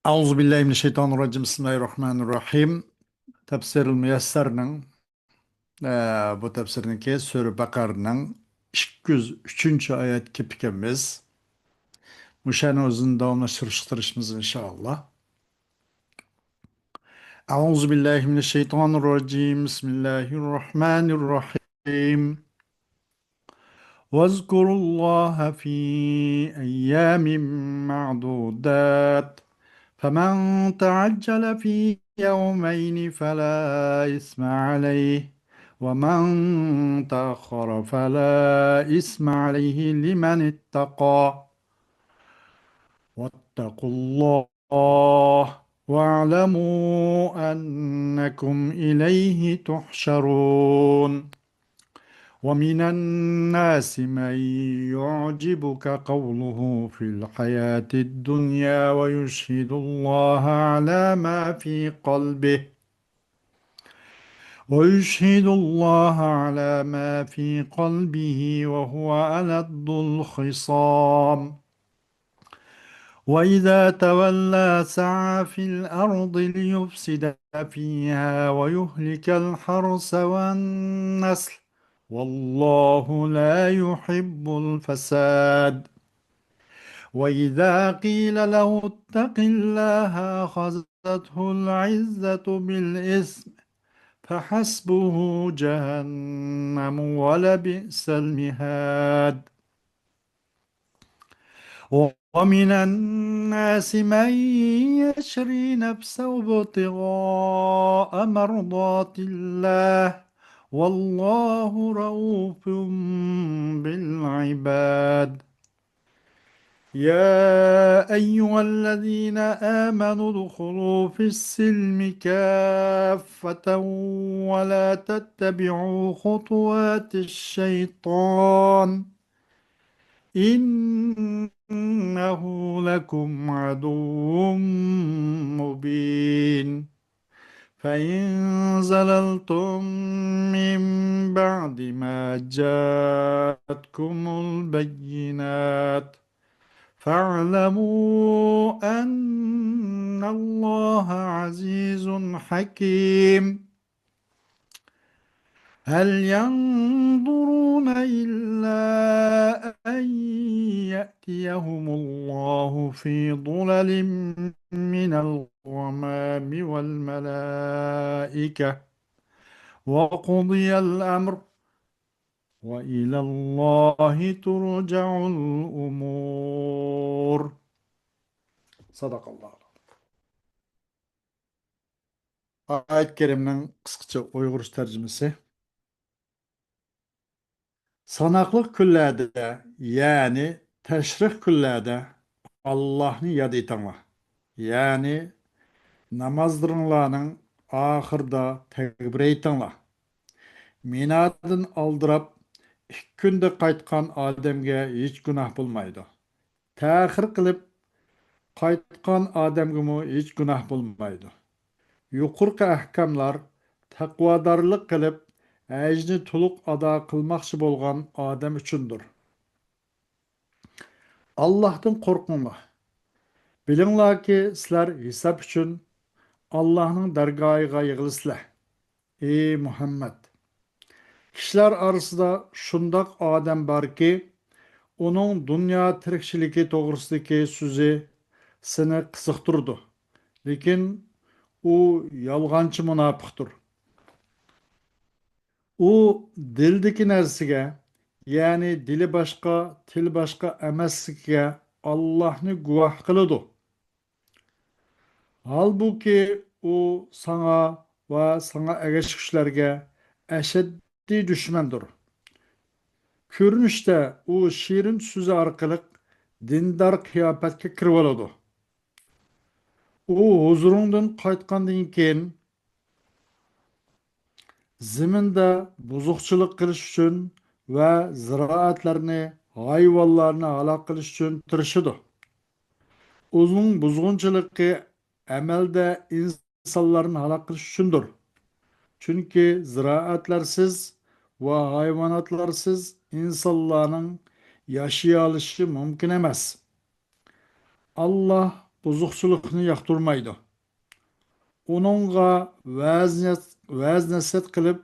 Euzubillahimineşşeytanirracim. Bismillahirrahmanirrahim. Tefsirul Müyesser'nin bu tefsirninki Sure Bakar'ның 203. ayet kipikemiz. Muşani özünü davamlaştırıştırışımız inşallah. Euzubillahimineşşeytanirracim. Bismillahirrahmanirrahim. واذكروا الله في أيام معدودات فمن تعجل في يومين فلا إثم عليه ومن تأخر فلا إثم عليه لمن اتقى واتقوا الله واعلموا أنكم إليه تحشرون ومن الناس من يعجبك قوله في الحياة الدنيا ويشهد الله على ما في قلبه وهو ألد الخصام وإذا تولى سعى في الأرض ليفسد فيها ويهلك الحرث والنسل والله لا يحب الفساد وإذا قيل له اتق الله أخذته العزة بالإثم فحسبه جهنم ولبئس المهاد ومن الناس من يشري نفسه ابتغاء مرضات الله والله رؤوف بالعباد يا أيها الذين آمنوا ادخلوا في السلم كافة ولا تتبعوا خطوات الشيطان إنه لكم عدو مبين فإن زللتم من بعد ما جاءتكم البينات فاعلموا أن الله عزيز حكيم هل ينظرون إلا أن يأتيهم الله في ظلل من الغمام والملائكة وقضي الأمر وإلى الله ترجع الأمور صدق الله. Ayet-i Kerim'nin kısaca Uygur tercümesi. Sanaklık küllerde yani teşrih küllerde Allah'ını yad etanla. Yani namazdırınlarının ahırda tekbir etanla. Minadın aldırap ikki günde qaytkan ademge hiç günah bulmaydı. Ta'khir kılıp qaytkan ademge hiç günah bulmaydı. Yuqurqi ahkamlar taqvadarlık kılıp əcni tuluq ada qılmaqçı bolğan adam üçündür. Allah'tan qorqunlar. Bilinglar ki sizler hesap üçün Allah'ın dargahıga yığılısızlar. Ey Muhammed! Kişiler arasında şundaq adam var ki, onun dünya tirikçiligi toğrusundaki sözü seni kızıqtırdı. Lekin o yalğancı münafıqdır. O dildeki narsiga, yani dili başka, til başka emasligiga Allah'ını guvoh qiladi. Halbuki o sana va sana ergashuvchilarga ashaddiy dushmandir. Ko'rinishda u shirin so'zi orqali dindor qiyofatga kirib oladi. U huzurundan qaytgandan keyin ziminda buzuqchilik qilish uchun va ziroatlarni, hayvonlarni halok qilish uchun tirishadi. Uning buzg'unchiligi amalda insonlarni halok qilish uchundir. Chunki ziroatlarsiz va hayvonotlarsiz insonlarning yashay olishi mumkin emas. Allah buzuqchilikni yoqtirmaydi. Uningga va'z nasihat qilib,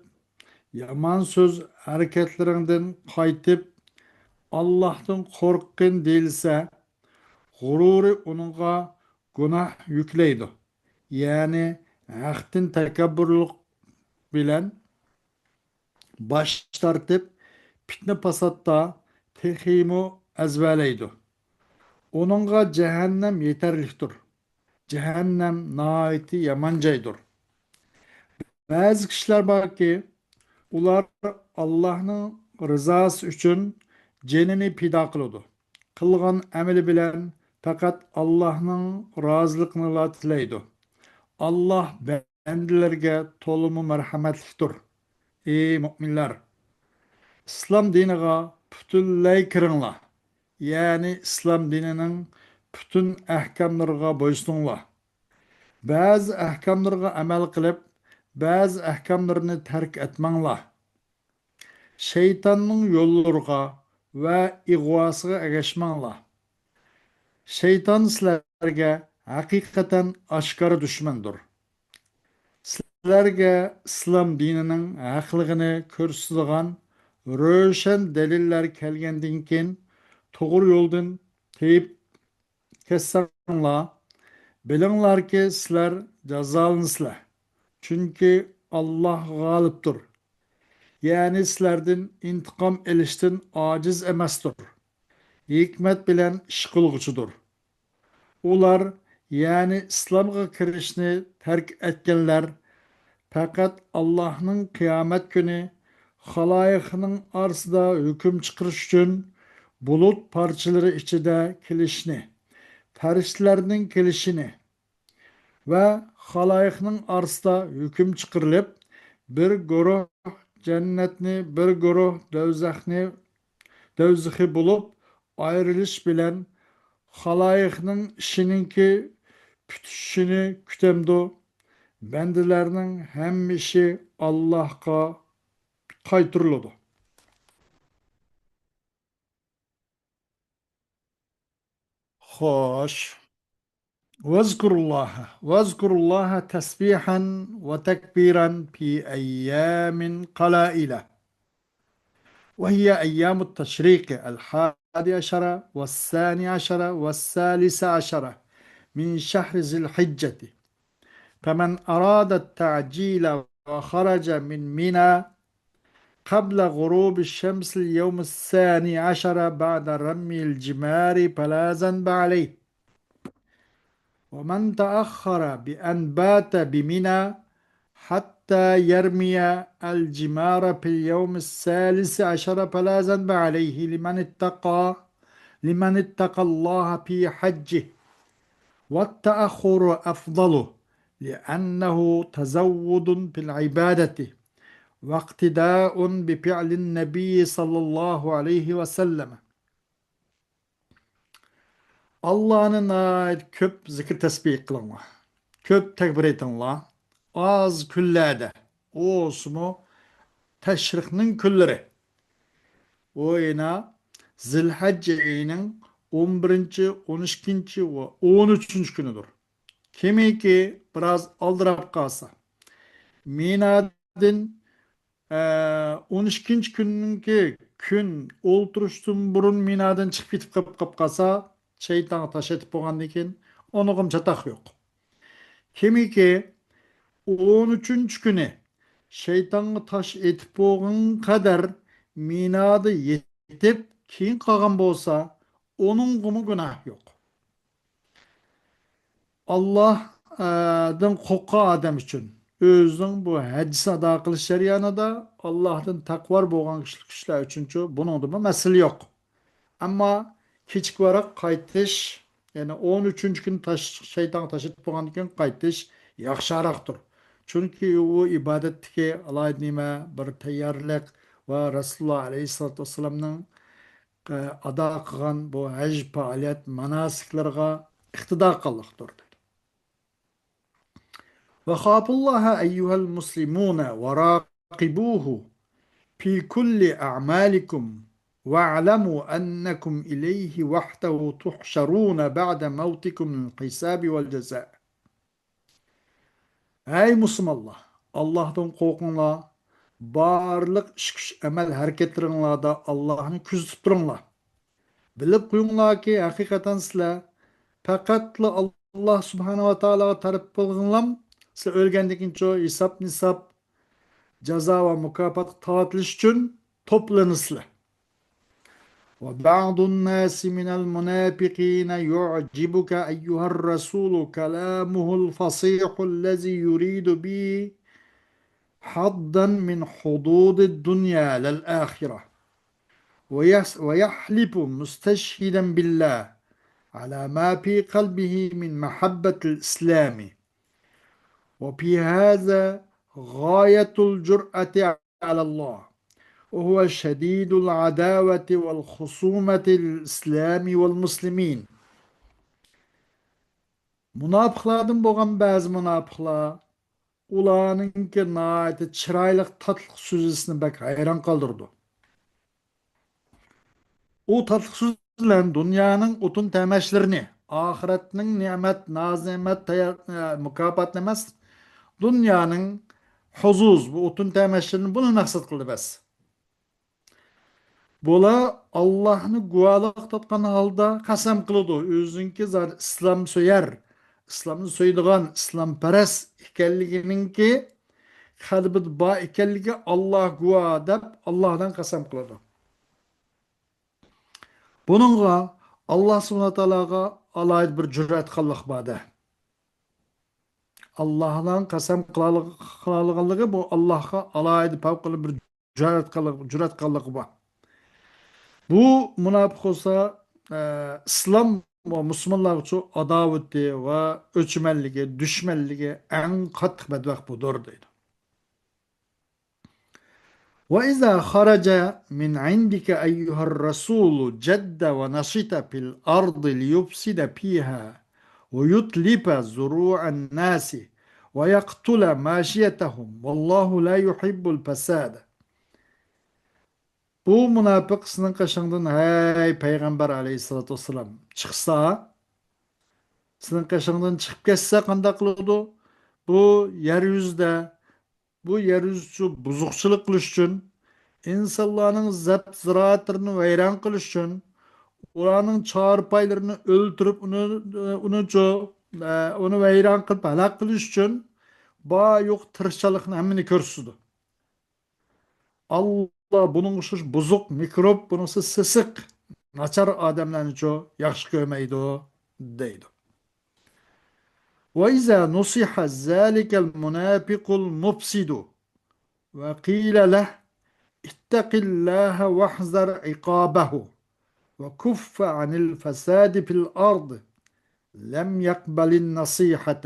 yomon so'z harakatlaringdan qaytib, Allohdan qo'rqqin deyilsa, g'ururi uningga gunoh yuklaydi. Ya'ni haqdan takabburlik bilan bosh tortib, fitna fasodda teximo azvalaydi. Onunğa cehennem yeterliktir. Cehennem naiti yaman joydir. Bazı kişiler var ki ular Allah'ın rızası için cenini pida kılıdı. Kılgan ameli bilen fakat Allah'ın razılıkını tileydi. Allah bendilerge tolumu merhametliktir. Ey müminler! İslam diniga bütünley kiringlar. Yani İslam dininin bütün ahkamlarına boysunlar. Bazı ahkamlarga amal qilib, bazı ahkamlarını terk etmanglar. Şeytanның yo'llariga va ig'vosiga ergashmanglar. Şeytan sizlarga haqiqatan oshkora dushmandir. Sizlarga islom dinining haqligini ko'rsatadigan ro'shan dalillar kelgandan keyin to'g'ri yo'ldan teyip kessanglar, bilinglar ki sizlar jazolansizlar. Çünkü Allah g'olibdir. Yani sizlardan intiqom elishdan ojiz emasdir. Hikmet bilen ish qilg'uchidir. Ular yani islomga kirishni tark etganlar faqat Allohning qiyomat kuni xaloyiqning orasida hukm chiqarish uchun bulut parchalari ichida kelishni, farishtalarning kelishini va xaloyiqning orasida hukm chiqarilib, bir guruh jannatni, bir guruh do'zaxni bo'lib ayrilish bilan xaloyiqning ishininki putishini kutamdi. Bendilerinin hem işi Allah'a qaytırılıdı. Xoş. Vezkurullaha tesbihan ve tekbiran fi eyyamin qalailah. وهي أيام التشريق 11 و12 و13 من شهر ذي الحجة. فمن أراد التعجيل وخرج من منى قبل غروب الشمس اليوم 12 بعد رمي الجمار فلا ذنب عليه. ومن تأخر بأن بات بمنى حتى يرمي الجمار في اليوم 13 فلا ذنب عليه لمن اتقى الله في حجه. والتأخر أفضل لأنه تزود في العبادة واقتداء بفعل النبي صلى الله عليه وسلم. Allah'ın ait köp zikir tesbih kılınlar. Köp tekbir etinler. Az küllerde. O osmu teşriknin külleri. O yine Zilhacce ayının 11. 12. ve 13. günüdür. Kimi ki biraz aldırap kalsa. Minadın 12. gününki gün olturuştun burun minadan çıkıp gitip kap kalsa şeytanı taş etip boğandan keyin onuğum çatak yok. Kimi ki 13. günü şeytanı taş etip boğan kadar minadı yetip keyin kalgan bolsa onun gumu günah yok. Allah'dan korkka adam için özünün bu həcci ada qilish jarayonida Allah'tan takvar bo'lgan kişiler üçüncü bunun da mesele yok. Ama kechki varaq qaytish, yani 13. gün şeytan taşıp bo'lgandan keyin qaytish yaxshiroqdir. Chunki u ibodatdagi alohida nima bir tayyorlik va Rasululloh alayhissalatu vassalamning ado qilgan bu haj faoliyat manasiklarga iqtido qilmoqdir. وخافوا الله أيها المسلمون وراقبوه في كل أعمالكم وَاعْلَمُوا أَنَّكُمْ إِلَيْهِ وَحْدَهُ تُحْشَرُونَ بَعْدَ مَوْتِكُمْ الْحِسَابِ وَالْجَزَاءِ. Ey Müslümanlar! Allah'tan korkunlar. Barlık iş güç emel hareketlerinlerde Allah'ını küzüp durunlar. Bilip kuyunlar ki hakikaten sizler faqatla Allah subhanahu wa ta'ala tarif kılgınlam sizler ölgendikin çoğu isap nisap jaza ve mukafat taatılış için toplanısızlar. وبعض الناس من المنافقين يعجبك أيها الرسول كلامه الفصيح الذي يريد به حظا من حظوظ الدنيا للآخرة ويحلف مستشهدا بالله على ما في قلبه من محبة الإسلام وفي هذا غاية الجرأة على الله وهو شديد العداوة والخصومة للإسلام والمسلمين. Münafıklardan boğan bazı münafıklar ulanınki naiti çıraylık tatlık sözüsünü bek hayran kaldırdı. O tatlık sözülen dünyanın utun temeşlerini, ahiretinin nimet, nazimet, mükafat nemez, dünyanın huzuz, bu utun temeşlerini bunu maksat kıldı bes. Bola Allah'ını guvalık tatkan halda kasam kılıdı. Özünki zar İslam söyler. İslam'ı söydiğen İslam peres ikelliginin ki kalbid ba ikelligi Allah guva dep Allah'dan kasam kılıdı. Bununla Allah subhanahu ta'alaga alaydı bir cüret kıllık bade. Allah'dan kasam kılalığı bu Allah'a alaydı pavkalı bir cüret kıllık bu. Bu münafık olsa İslam ve Müslümanlar için adaveti ve ölçümenligi, düşmenligi en katı bedbak budur dedi. وَإِذَا خَرَجَ مِنْ عِنْدِكَ أَيُّهَا الرَّسُولُ جَدَّ وَنَشِطَ فِي الْأَرْضِ لِيُفْسِدَ فِيهَا وَيُتْلِفَ زُرُوعَ النَّاسِ وَيَقْتُلَ مَاشِيَتَهُمْ وَاللّٰهُ لَا يُحِبُّ الْفَسَادَ. Bu münafık sının kaşığından hey Peygamber aleyhissalatü vesselam çıksa, sının kaşığından çıkıp geçse kanda kılıyordu. Bu yeryüzde, bu yeryüzü buzukçuluk kılış için, insanların ziraatlarını veyran kılış için, oranın çağrı öldürüp onu veyran kılıp helak kılış için, ba yok tırışçalıkını hemini körsüdü. Allah bunun uçuş buzuk, mikrop, bununsa sısık, naçar adamlarını çok yakşı görmeydi o, deydi. وَإِذَا نُصِحَ ذَٰلِكَ الْمُنَافِقُ الْمُفْسِدُ وَقِيلَ لَهُ اتَّقِ اللّٰهَ وَاحْذَرْ عِقَابَهُ وَكُفَّ عَنِ الْفَسَادِ فِي الْأَرْضِ لَمْ يَقْبَلِ النَّصِيحَةَ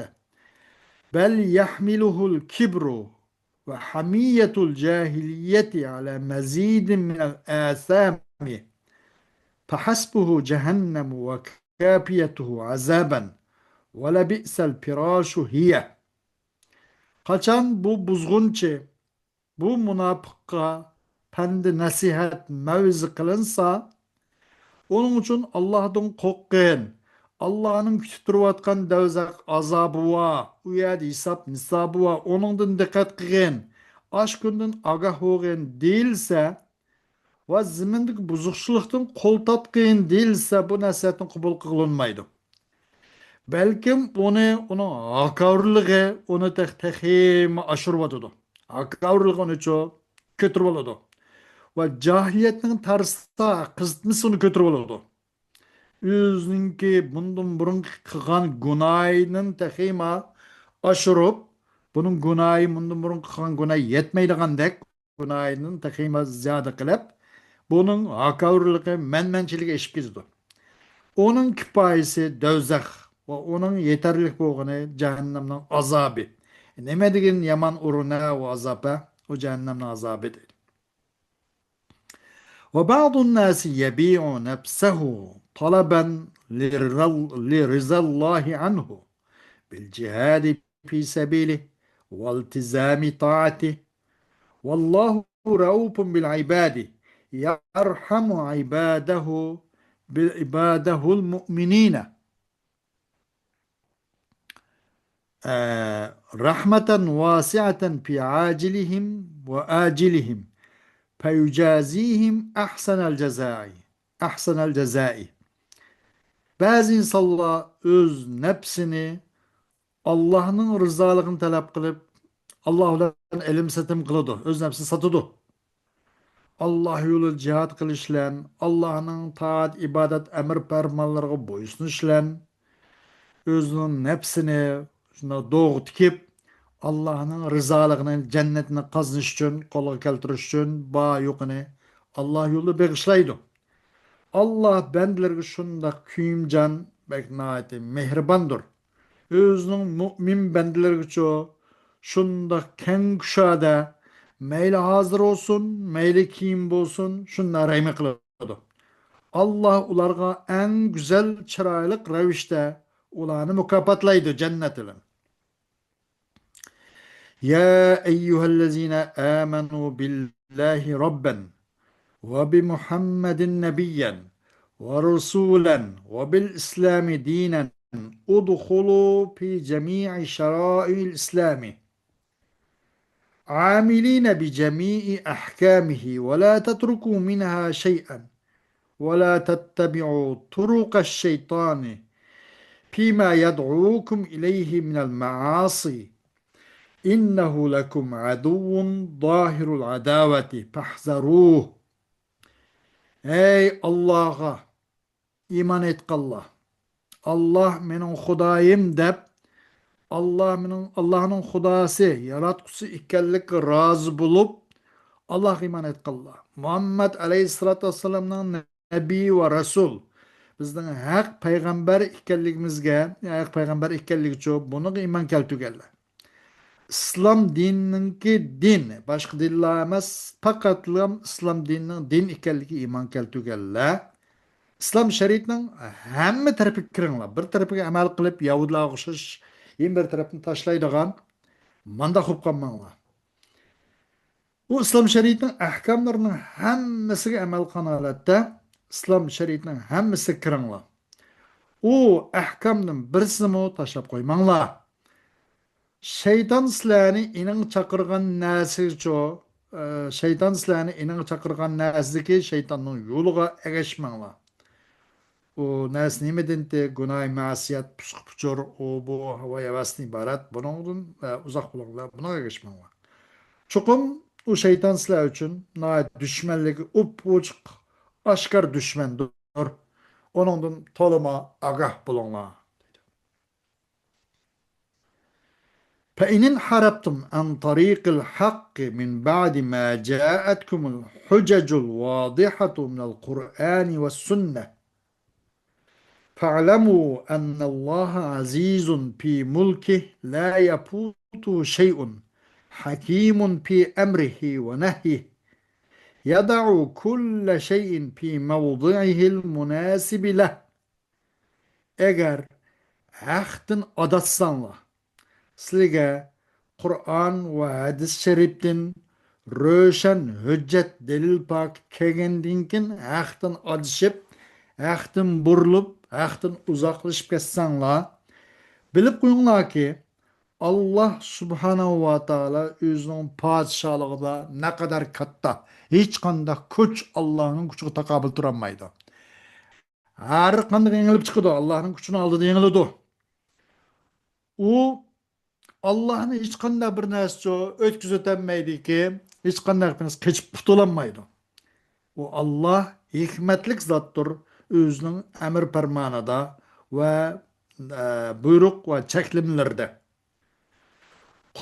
بَلْ يَحْمِلُهُ الْكِبْرُ وحمية الجاهلية على مزيد من الآثام فحسبه جهنم وكافيته عذابا ولبئس الفراش هي. Kaçan bu buzgunçe, bu münafıkka pendi nasihat mevzi kılınsa, onun için Allah'tan korkun, Allah'ın kütütürüvatkan devzak azabı var, uyad isap nisabı var, onundan dikkat kılın, aşkından agah olun değilse ve zimindeki buzukçuluktan kol tatkın değilse bu nasihatin kabul kılınmaydı. Belki onu akavırlığı onu tehim aşırmadıdı. Akavırlığı onu çok kötü oldu. Ve cahiliyetin tarzda kızıtması onu kötü oldu. Özünki bundan burun kılgan günahının tehima aşırıp bunun günahı bundan burun kılgan günahı yetmeydiğindek günahının tehima ziyade kılıp bunun hakavurluğu menmençiliği eşip gizdi. Onun kifayesi dövzak ve onun yeterlilik boğunu cehennemden azabı. Neme degen yaman uruna ve azabı o cehennemden azabı değil. وبعض الناس يبيع نفسه طلبا لرضا الله عنه بالجهاد في سبيله والتزام طاعته والله رؤوف بالعباد يرحم عباده بعباده المؤمنين رحمة واسعة في عاجلهم وآجلهم فيجازيهم أحسن الجزاء. Bazı insanlar öz nefsini Allah'ın rızalığını talep kılıp Allah'tan elim setim kılıdı. Öz nefsini satıdı. Allah yolu cihat kılışlan, Allah'ın taat, ibadet, emir fermanlarına boysunuşlan, özünün nefsini şuna doğu tikip Allah'ın rızalığını, cennetini kazanış için, kola keltiriş için, bağ yokunu Allah yolu bağışlaydı. Allah bendilerge şunda küyümcan, beknayeti, mehribandır. Özünün mümin bendilerge ço, şunda ken kuşada, meyli hazır olsun, meyli kiyim bolsun, şunda rahmi kılıdı. Allah ularga en güzel çıraylık revişte ulanı mükafatlaydı cennet ile. Ya eyyühellezine amenu billahi rabben ve bi Muhammedin nebiyyen ve rasulen ve bil İslami dinen udhulu fi cemi'i şerai'l İslami عاملين بجميع أحكامه ولا تتركوا منها شيئا ولا تتبعوا طرق الشيطان فيما يدعوكم إليه من المعاصي إنه لكم عدو ظاهر العداوة فاحذروه. Ey Allah'a iman et Allah. Allah benim Hudayım dep Allah'ın Hudası yaratkusu ikellik razı bulup Allah iman et Allah. Muhammed Aleyhisselatü Vesselam'ın Nebi ve Resul. Bizden hak peygamber ikelligimizge, hak peygamber ikellik çok bunu iman keltügeller. İslam dinininki din. Başka dinler emas. Fakatlam İslam dininin din ikenligi iman keltügeller. İslam şeriatının hamma tarafı kiringlar. Bir tarafıga amal qilib Yahudlarga o'xshash, yen bir tarafini tashlaydigan manda qilib qolmanglar. U islom shariatining ahkomlarining hammasiga amal qilgan holatda islom shariatining hammasiga kiringlar. U ahkomning birisini tashlab qo'ymanglar. Shayton sizlarni ining chaqirgan narsaga shayton sizlarni ining chaqirgan narsadagi shaytonning yo'liga ergashmanglar. O nas nimedenте günah masiyat pişik puçur o bu hava yavasını ibaret bunun uzak bulunlar buna geçmem var. Çokum o şeytan sizler için nait düşmanlığı uçuk aşkar düşmandır. Onun toluma agah bulunlar. فإن انحرفتم عن طريق الحق من بعد ما جاءتكم الحجج الواضحة من القرآن والسنة فاعلموا أن الله عزيز في ملكه لا يفوته شيء حكيم في أمره ونهيه يضع كل شيء في موضعه المناسب له. Eğer ahtin adatsanlar, sizge Kur'an ve hadis şeriften röşen hüccet delil pak kegendinkin ahtin adışıp, ahtin burulup, ahtin uzaklaşıp ketsanlar, bilip qo'yinglar ki Allah subhanahu va taala o'zining podshohligida naqadar katta, hech qanday kuch Allohning kuchiga taqobil turolmaydi. Har qanday yengilib chiqadi, Allohning kuchini oldida yengiladi. U Allah'ın hech qanday bir narsa o'tkazib o'tolmaydiki, hech qanday bir narsa qechib qutulolmaydi. U Allah hikmatlik zotdir, o'zining amr farmonida va buyruq va cheklimlarda.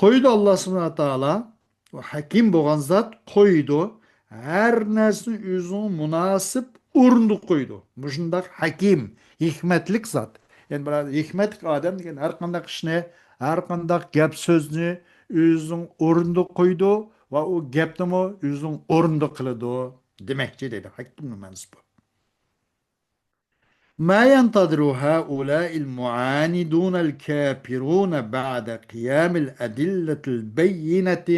Qo'ydi Alloh subhanahu va taolo, u hakim bo'lgan zot qo'ydi, har narsani o'zining munosib o'rnida qo'ydi. Bu shunday hakim, hikmatlik zot. Yani bir hikmetli odam degan har qanday ishni, har qanday gap so'zni o'zining o'rnida qo'ydi va u gapni o'zining o'rnida qiladi demakchi dedi. Hakimning ma'nosi bu. ما ينتظر هؤلاء المعاندون الكافرون بعد قيام الأدلة البينة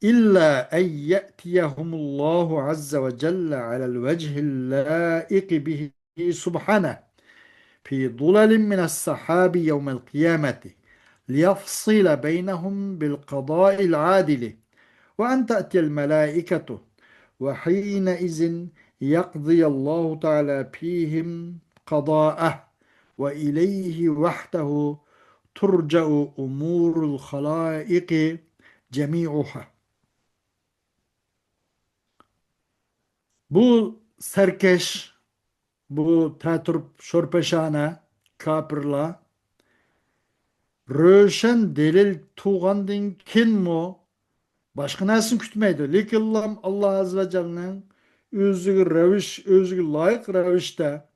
إلا أن يأتيهم الله عز وجل على الوجه اللائق به سبحانه في ظلل من السحاب يوم القيامة ليفصل بينهم بالقضاء العادل وأن تأتي الملائكة وحينئذ يقضي الله تعالى فيهم قضاءه وإليه وحده ترجع أمور الخلائق جميعها. Bu serkeş, bu teturp şorpeşane kapırla röşen delil tuğandın kin mu? Başka nersin kütmeydi. Lekin Allah Azze ve Celle'nin özgü reviş, özgü layık revişte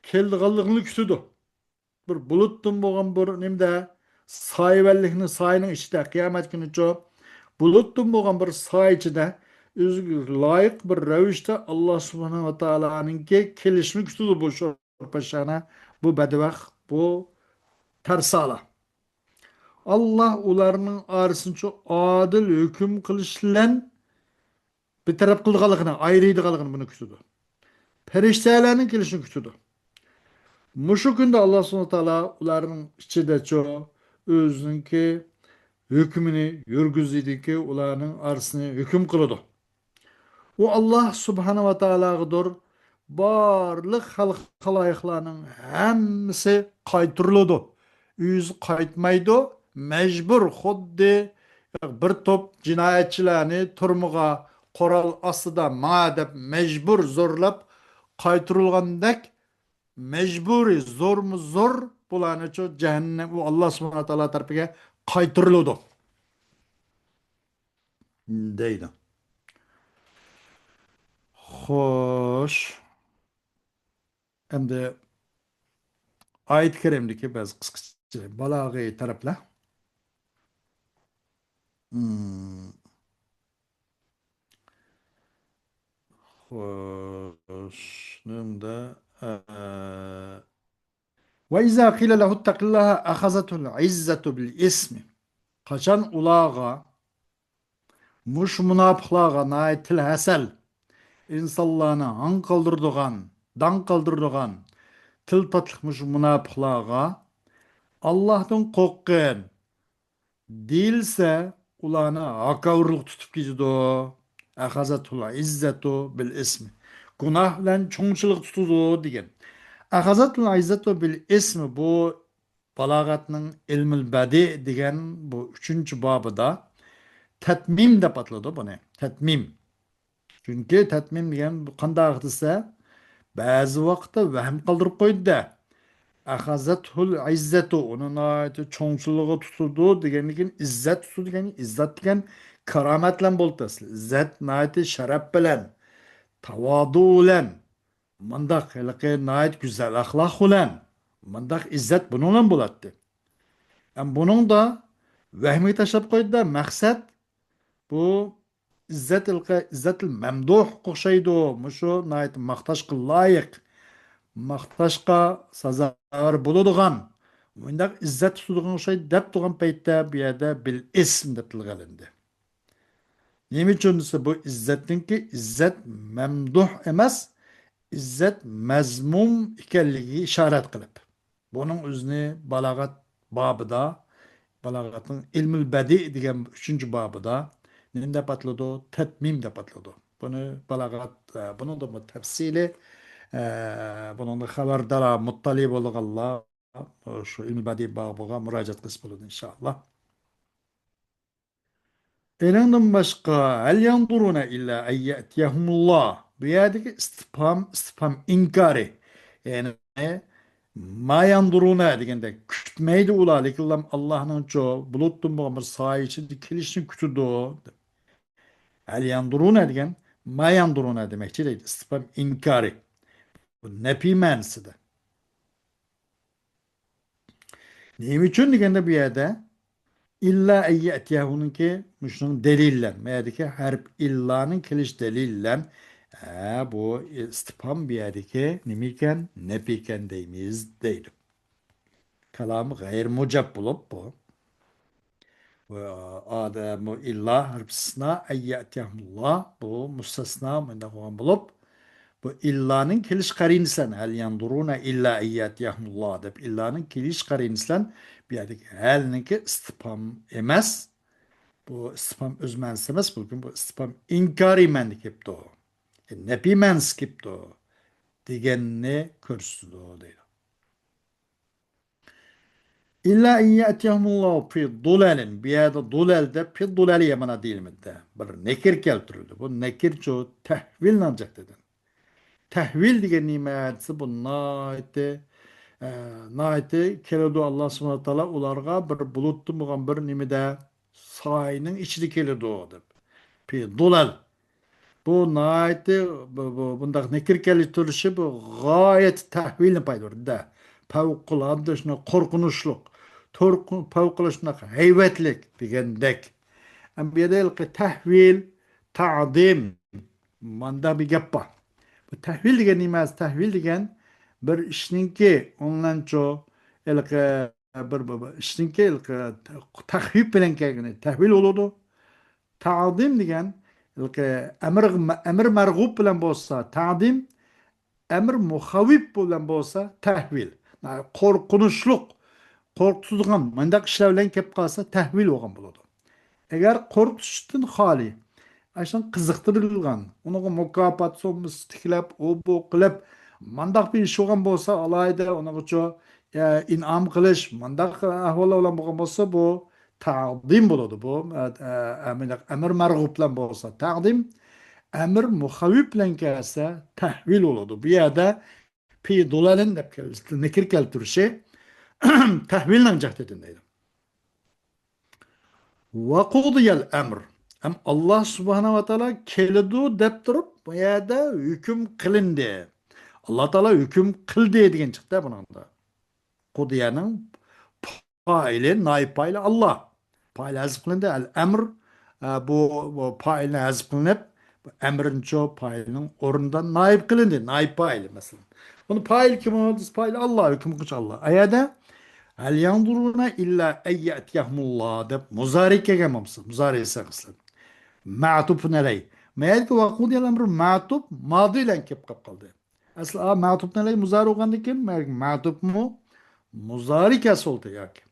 keldiğinliğini kütüdü. Bir buluttum boğan bir nimde sayıvellikini sayının içinde kıyamet günü çok buluttum boğan bir say içinde özgü layık bir revişte Allah Subhanahu ve Taala'nın ki kelişini kütüdü bu şorpaşana, bu bedevak, bu tersala. Allah ularının arasını çok adil hüküm kılışlan bir taraf kılgalıkına, ayrıydıgalıkını bunu kütüdü. Periştelerinin kelişini kütüdü. Muşu günde Allah subhanahu teala ularının içinde çoğu özünki hükmünü yürgüzüydü ki ularının arasını hüküm kılıdı. O Allah subhanahu ve teala'gıdır. Barlık halk halayıklarının hemsi kaytırılıdı. Yüz kaytmaydı. Mecbur xuddi bir top cinayetçilerini turmuğa koral asıda madem mecbur zorlap kaytırılgandek mecburi zor mu zor bularını çok cehennem o Allah subhanahu wa ta'ala tarafıya kaytırıldı. Deydi. Hoş. Hem de ayet-i kerimdeki bazı kıskıça balağayı tarafla. Hmm. Hoş. Nımda ve izâ kîle lehu ittaqillaha ahazatul izzetu bil ismi. Kaçan ulağa muş münafıklığa naitil hasel insanlarını han kaldırdıgan, dan kaldırdıgan til tatlıkmış münafıklığa Allah'tan korkun değilse ulağını hakavırlık tutup gidiyordu. Ahazatul izzetu bil ismi. Günah bilen çoğunçuluk tutudu degen. Ahazatul izzetu bil ismi bu balagatının ilmil bedi degen bu üçüncü babıda tetmim de patladı bu ne? Tetmim. Çünkü tetmim degen bu kanda dese bazı vaqtda vahm qoldirib qo'ydi da. Ahazatul izzetu onun ayeti çoğunçuluğu tutudu degenlikin izzet tutudu degen izzet degen karamet bilen bo'ldi asli. İzzet nayeti şeref bilen, tavadu bilen, mındaq nayet güzel ahlak bilen, mındaq izzet bunun bilen bo'ladi. Bunun da vehmi tashlab qo'ydi da maqsad bu izzetil memduh o'xshaydi. Mushu nayet maqtashga loyiq maqtashqa sazovor bo'ladigan bundaq izzat tutadigan o'xshaydi deb turgan paytda bu yerda bil ism deb tilga olindi. Nima uchun desa bu izzatninki izzat mamduh emas, izzat mazmum ekanligiga ishorat qilib. Buning o'zini balog'at bobida, balog'atning ilmul badi degan 3-chi bobida nima deb ataladi? Tatmim deb ataladi. Buni balog'at, buni da tafsili bunun da xabardara muttali bo'lganlar şu ilmi badiiy babıga müracaat qilsa bo'ladi inşallah. Elandan başqa hal yanzuruna illa en ya'tiyahumullah. Bu yerdeki istifham inkari. Yani ma yanzuruna degende kütmeydi ular lekin Allah'ın çoğu buluttum bu bir sahi için dikilişini kütüdü. Hal yanzuruna degen ma yanzuruna demekçi değil. İstifham inkari. Bu nefi manasıdır. Neyim için degende bir yerde illa eyyetiyahununki müşrinin delillen. Meğerdeki harp illanın keliş delillen. Bu istifham bir yerdeki nimiken nefiken deyimiz değil. Kalamı gayr mucab bulup bu. Ve Adem illa harfsina eyyatiyahullah bu mustasna mındak bulup bu illanın keliş qarinsan hal yanduruna illa eyyatiyahullah deb illanın keliş qarinsan bir yerdeki halninki istifham emas. Bu istifham öz ma'nosi emas, bu istifham inkari ma'ni kelibdi o. Nefi ma'nosi kelibdi o deganni ko'rsatdi o deydi. İlla in ya'tiyahumullahu fi dulalin. Bir yerde dulal de fi dulali yamana değil mi de. Bir nekir keltirildi. Bu nekir çoğu tehvil ancak dedi. Tehvil diye nimetsi bu naiti naiti keledi Allah subhanahu wa ta'ala ularga bir buluttu muğan bir nimide sayının içini keledi o deb. Fi dulal. Bu naiti bundaq nekir keltirişi bu gayet tahvilni paydo da. Favqulodda shuna qo'rqinchli, favqulodda shunaqa haybatlik degandek. Bu yerda tahvil, ta'zim manda bir gap bor. Bu tahvil degan nima emas? Tahvil degan bir ishninki onlancho bir ishninki tahvil bilan kelgan tahvil bo'ladi. Ta'zim degan amr amr marg'ub bilan bo'lsa, ta'zim emir muhavvib bilan bo'lsa tahvil. Yani qo'rqinchliq, qo'rqitadigan mındaq ishlar bilan kelib qolsa tahvil bo'lgan bo'ladi. Agar qo'rqitishdan xoli, ashun qiziqtirilgan, unaga mukofot so'mimiz tiklab, u bu qilib, mandaq bir ish bo'lgan bo'lsa, alayda unaga in'om qilish, mandaq ahvollar bilan bo'lgan bo'lsa, bu taqdim bo'ladi. Bu amr marg'ub bilan bo'lsa taqdim, amr muhavvib bilan kelsa tahvil bo'ladi. Bu yerda pi doların deb nekir keltirishi tahvilning jahdidan deydi. Va qudiyal amr. Ham Alloh subhanahu va taolo keladi deb turib bu yerda hukm qilindi. Alloh taolo hukm qildi degan chiqdi buningda. Qudiyaning faili, naib faili Allah. Faili hazb qilindi. Al amr bu failni hazb qilinib emrincho failning o'rnidan naib qilindi. Naib faili masalan. Bunu fail kim oldu? Fail Allah, hüküm kıç Allah. Ayada hal yanduruna illa eyyatiyahmullah deb muzari kelganmamsa, muzari esa qilsin. Ma'tufun alay. Mayelki vaqud yal amr ma'tuf madi bilan kelib qolib qoldi. Asli ma'tufun alay muzari bo'lgandan keyin ma'tuf mu muzari kasoldi yoki.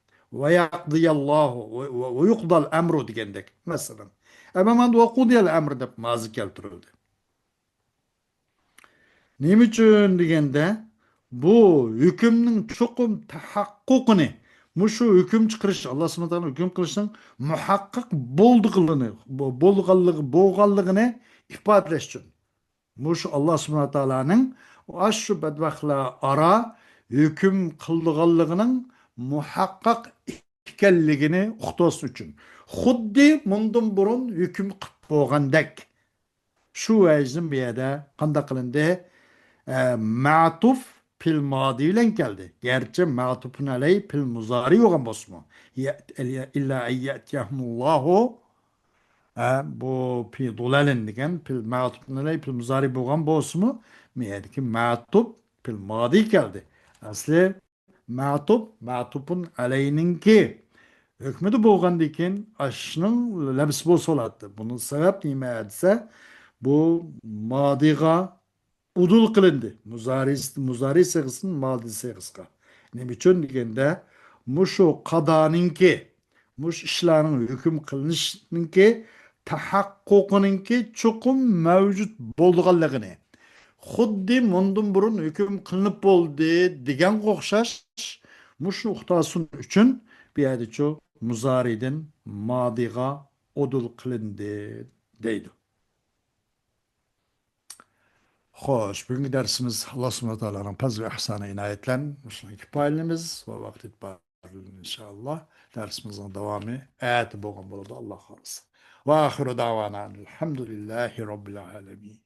Va yaqdiyallohu va yuqdal amru degandek. Masalan. Ama man vaqud yal amr deb mazi keltirildi. Nima uchun deganda bu hukmning chuqum tahaqqukini mushu hukm chiqarish Alloh subhanahu va taolo hukm qilishning muhaqqaq bo'lganligini ifodalash uchun mushu Alloh subhanahu va taoloning shu badbaxtlar ara hukm qilganligining muhaqqaq ekanligini uqtirish uchun xuddi bundan burun hukm qilib bo'lgandek shu vajdan bu yerda qanday qilindi ma'tuf pil madi bilan keldi. Gerçi ma'tufun aley pil muzari yo'g'on bosma. İlla eyyatiyahumullahu bu pi dulalin degan pil ma'tufun aley pil muzari bo'lgan bosma. Meyedeki ma'tuf pil madi keldi. Asli ma'tufun aleyninki hükmüdü bo'lgandan keyin ashning labs bo'lsa bo'ladi. Bunun sebep nima desa bu madiga udul qilindi. Muzari sig'isini madi sig'isga. Nima uchun deganda mushu qadoninki, mush ishlarning hukm qilinishiningki tahaqquqininki chuqum mavjud bo'lganligini xuddi mundan burun hukm qilinib bo'ldi degan o'xshash mush nuqtasin uchun bu yerda muzaridan madiga udul qilindi deydi. Xo'sh, bugungi darsimiz Alloh subhanahu va taoloning fazl va ihsoni inoyatlan shunga kifoyalanamiz va vaqt yetib inshaalloh darsimizning davomi ayati bo'lgan bo'ladi Alloh xohlasa. Va oxiru davana alhamdulillahi robbil alamin.